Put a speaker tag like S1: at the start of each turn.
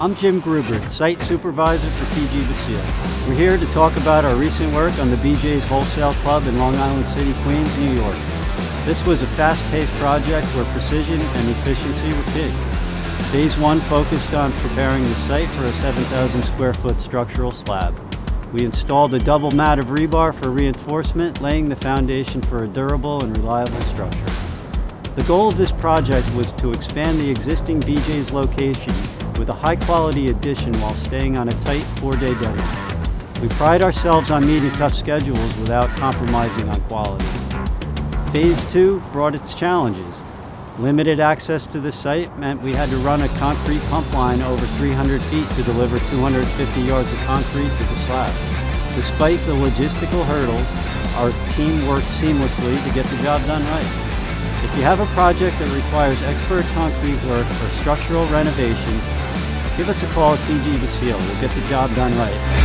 S1: I'm Jim Gruebert, Site Supervisor for TG Basile. We're here to talk about our recent work on the BJ's Wholesale Club in Long Island City, Queens, New York. This was a fast-paced project where precision and efficiency were key. Phase 1 focused on preparing the site for a 7,000 square foot structural slab. We installed a double mat of rebar for reinforcement, laying the foundation for a durable and reliable structure. The goal of this project was to expand the existing BJ's location with a high-quality addition while staying on a tight 4-day deadline. We pride ourselves on meeting tough schedules without compromising on quality. Phase 2 brought its challenges. Limited access to the site meant we had to run a concrete pump line over 300 feet to deliver 250 yards of concrete to the slab. Despite the logistical hurdles, our team worked seamlessly to get the job done right. If you have a project that requires expert concrete work or structural renovations, give us a call at TG Basile. We'll get the job done right.